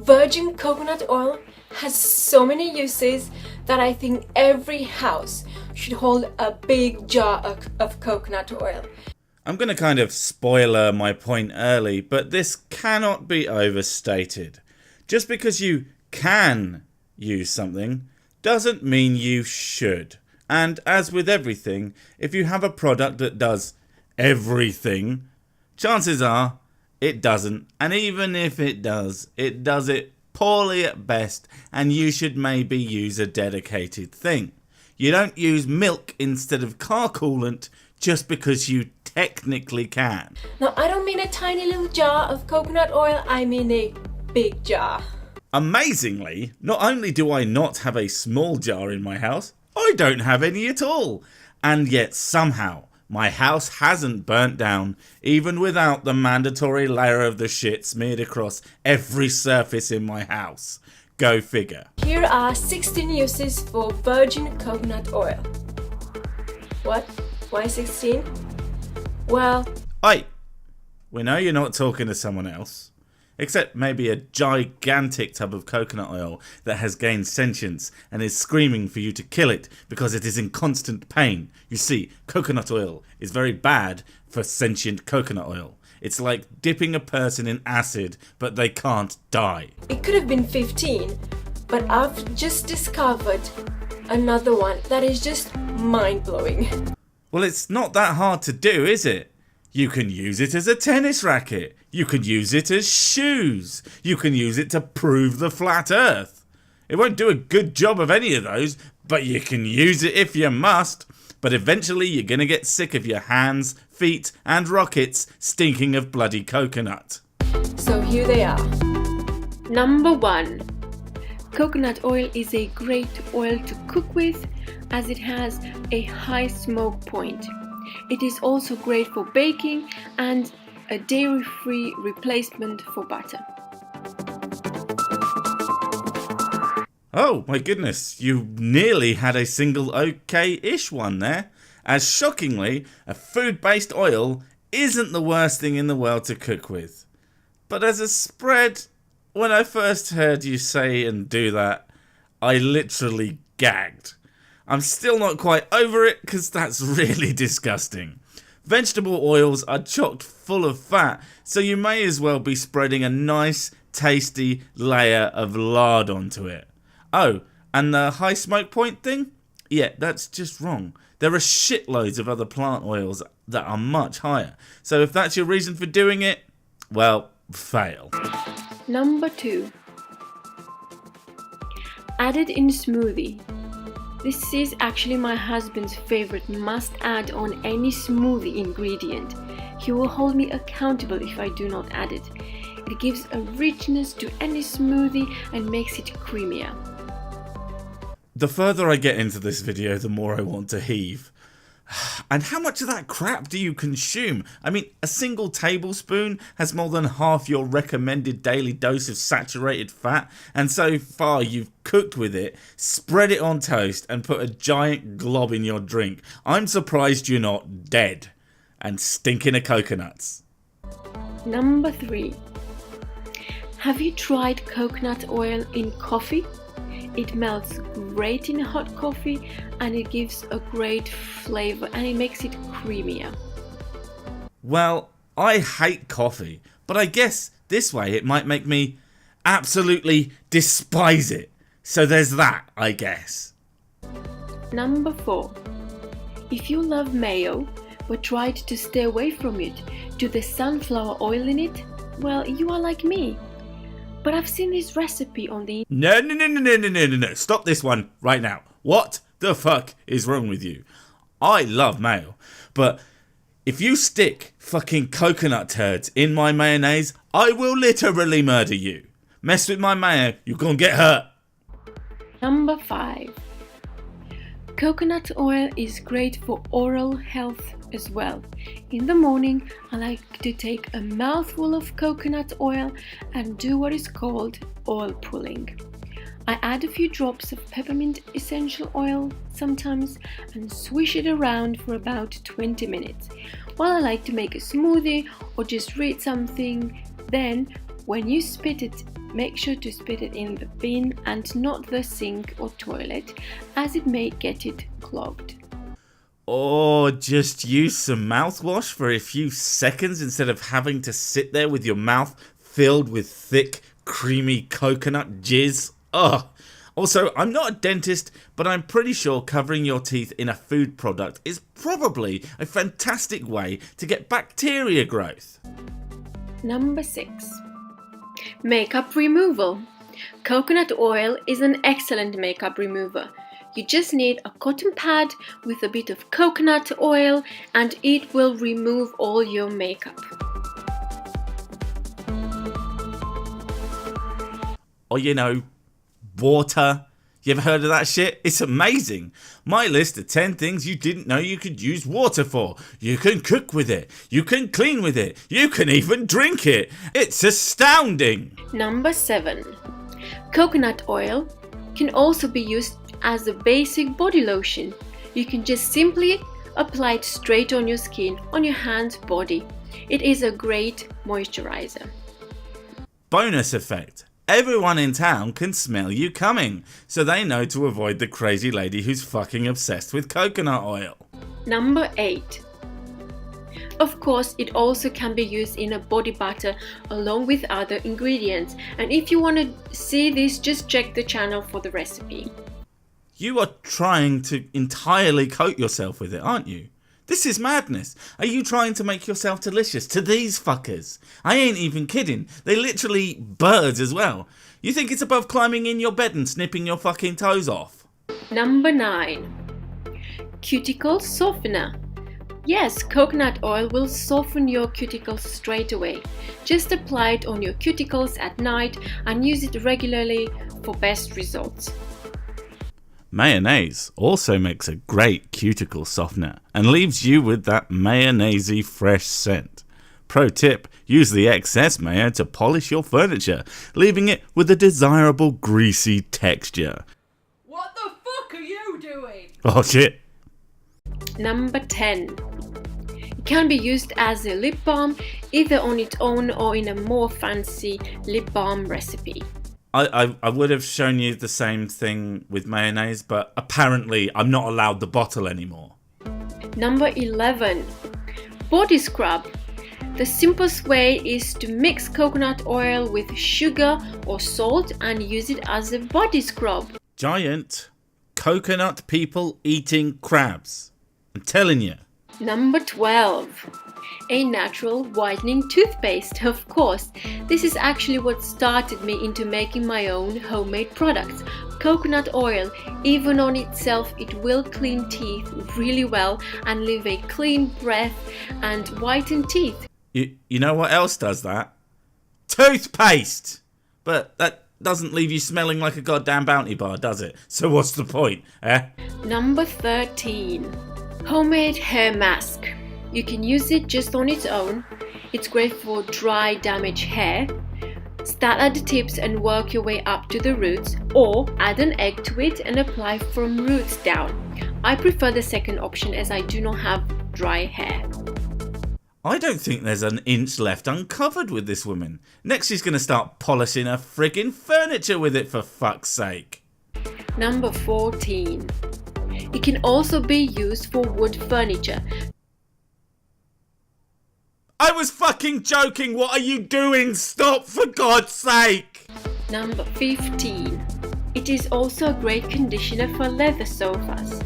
Virgin coconut oil has so many uses that I think every house should hold a big jar of coconut oil. I'm going to kind of spoiler my point early, but this cannot be overstated. Just because you can use something doesn't mean you should. And as with everything, if you have a product that does everything, chances are it doesn't. And even if it does it poorly at best, and you should maybe use a dedicated thing. You don't use milk instead of car coolant just because you technically can. Now, I don't mean a tiny little jar of coconut oil, I mean a big jar. Amazingly, not only do I not have a small jar in my house, I don't have any at all. And yet somehow my house hasn't burnt down, even without the mandatory layer of the shit smeared across every surface in my house. Go figure. Here are 16 uses for virgin coconut oil. What? Why 16? Well... Oi! We know you're not talking to someone else. Except maybe a gigantic tub of coconut oil that has gained sentience and is screaming for you to kill it because it is in constant pain. You see, coconut oil is very bad for sentient coconut oil. It's like dipping a person in acid, but they can't die. It could have been 15, but I've just discovered another one that is just mind-blowing. Well, it's not that hard to do, is it? You can use it as a tennis racket. You can use it as shoes. You can use it to prove the flat earth. It won't do a good job of any of those, but you can use it if you must. But eventually you're going to get sick of your hands, feet and rockets stinking of bloody coconut. So here they are. Number 1. Coconut oil is a great oil to cook with as it has a high smoke point. It is also great for baking and a dairy-free replacement for butter. Oh my goodness, you nearly had a single okay-ish one there. As shockingly, a food-based oil isn't the worst thing in the world to cook with. But as a spread, when I first heard you say and do that, I literally gagged. I'm still not quite over it because that's really disgusting. Vegetable oils are chock full of fat, so you may as well be spreading a nice, tasty layer of lard onto it. Oh, and the high smoke point thing? Yeah, that's just wrong. There are shitloads of other plant oils that are much higher. So if that's your reason for doing it, well, fail. Number 2. Added in smoothie. This is actually my husband's favorite must-add on any smoothie ingredient. He will hold me accountable if I do not add it. It gives a richness to any smoothie and makes it creamier. The further I get into this video, the more I want to heave. And how much of that crap do you consume? I mean, a single tablespoon has more than half your recommended daily dose of saturated fat, and so far you've cooked with it, spread it on toast and put a giant glob in your drink. I'm surprised you're not dead and stinking of coconuts. Number 3. Have you tried coconut oil in coffee? It melts great in hot coffee and it gives a great flavor and it makes it creamier. Well, I hate coffee, but I guess this way it might make me absolutely despise it. So there's that, I guess. Number 4. If you love mayo but tried to stay away from it due to the sunflower oil in it, well, you are like me. But I've seen this recipe on the... No. Stop this one right now. What the fuck is wrong with you? I love mayo, but if you stick fucking coconut turds in my mayonnaise, I will literally murder you. Mess with my mayo, you're gonna get hurt. Number 5. Coconut oil is great for oral health as well. In the morning, I like to take a mouthful of coconut oil and do what is called oil pulling. I add a few drops of peppermint essential oil sometimes and swish it around for about 20 minutes. While I like to make a smoothie or just read something, then When you spit it, make sure to spit it in the bin and not the sink or toilet, as it may get it clogged. Or just use some mouthwash for a few seconds instead of having to sit there with your mouth filled with thick, creamy coconut jizz. Ugh. Also, I'm not a dentist, but I'm pretty sure covering your teeth in a food product is probably a fantastic way to get bacteria growth. Number 6. Makeup removal. Coconut oil is an excellent makeup remover. You just need a cotton pad with a bit of coconut oil and it will remove all your makeup. Or water. You ever heard of that shit? It's amazing. My list of 10 things you didn't know you could use water for. You can cook with it. You can clean with it. You can even drink it. It's astounding. Number 7. Coconut oil can also be used as a basic body lotion. You can just simply apply it straight on your skin, on your hands, body. It is a great moisturizer. Bonus effect. Everyone in town can smell you coming, so they know to avoid the crazy lady who's fucking obsessed with coconut oil. Number 8. Of course, it also can be used in a body butter along with other ingredients. And if you want to see this, just check the channel for the recipe. You are trying to entirely coat yourself with it, aren't you? This is madness. Are you trying to make yourself delicious to these fuckers? I ain't even kidding. They literally eat birds as well. You think it's above climbing in your bed and snipping your fucking toes off? Number 9. Cuticle softener. Yes, coconut oil will soften your cuticles straight away. Just apply it on your cuticles at night and use it regularly for best results. Mayonnaise also makes a great cuticle softener and leaves you with that mayonnaisey fresh scent. Pro tip, use the excess mayo to polish your furniture, leaving it with a desirable greasy texture. What the fuck are you doing? Oh shit. Number 10. It can be used as a lip balm, either on its own or in a more fancy lip balm recipe. I would have shown you the same thing with mayonnaise, but apparently I'm not allowed the bottle anymore. Number 11. Body scrub. The simplest way is to mix coconut oil with sugar or salt and use it as a body scrub. Giant coconut people eating crabs. I'm telling you. Number 12. A natural whitening toothpaste, of course. This is actually what started me into making my own homemade products. Coconut oil, even on itself, it will clean teeth really well and leave a clean breath and whiten teeth. You know what else does that? Toothpaste! But that doesn't leave you smelling like a goddamn Bounty bar, does it? So what's the point, eh? Number 13. Homemade hair mask. You can use it just on its own. It's great for dry, damaged hair. Start at the tips and work your way up to the roots, or add an egg to it and apply from roots down. I prefer the second option as I do not have dry hair. I don't think there's an inch left uncovered with this woman. Next she's going to start polishing her friggin' furniture with it, for fuck's sake. Number 14. It can also be used for wood furniture. I was fucking joking. What are you doing? Stop, for God's sake. Number 15. It is also a great conditioner for leather sofas.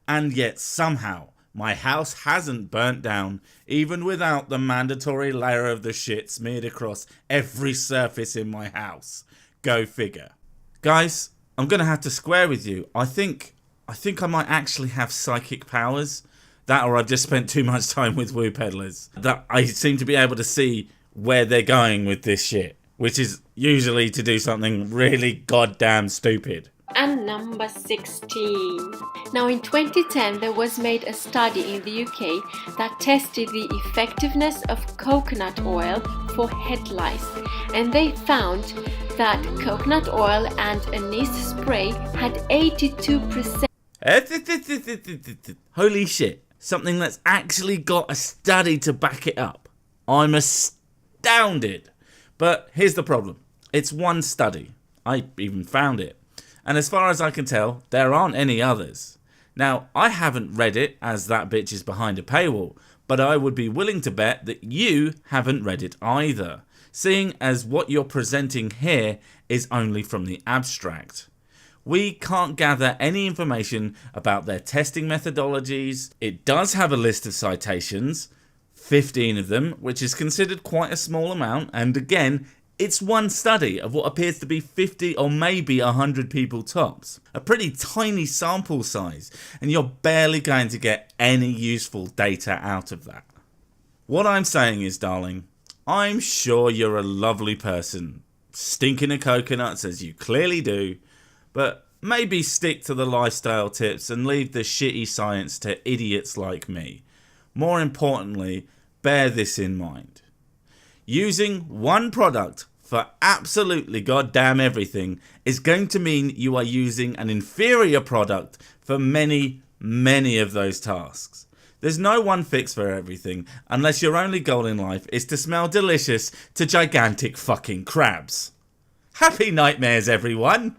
And yet somehow my house hasn't burnt down, even without the mandatory layer of the shit smeared across every surface in my house. Go figure. Guys, I'm gonna have to square with you. I think I might actually have psychic powers. That, or I've just spent too much time with woo peddlers. That I seem to be able to see where they're going with this shit, which is usually to do something really goddamn stupid. And number 16. Now in 2010 there was made a study in the UK that tested the effectiveness of coconut oil for head lice, and they found that coconut oil and anise spray had 82%. Holy shit. Something that's actually got a study to back it up. I'm astounded. But here's the problem. It's one study. I even found it. And as far as I can tell, there aren't any others. Now, I haven't read it as that bitch is behind a paywall, but I would be willing to bet that you haven't read it either, seeing as what you're presenting here is only from the abstract. We can't gather any information about their testing methodologies. It does have a list of citations, 15 of them, which is considered quite a small amount, and again, it's one study of what appears to be 50 or maybe 100 people tops. A pretty tiny sample size, and you're barely going to get any useful data out of that. What I'm saying is, darling, I'm sure you're a lovely person, stinking of coconuts as you clearly do, but maybe stick to the lifestyle tips and leave the shitty science to idiots like me. More importantly, bear this in mind. Using one product for absolutely goddamn everything is going to mean you are using an inferior product for many, many of those tasks. There's no one fix for everything unless your only goal in life is to smell delicious to gigantic fucking crabs. Happy nightmares, everyone!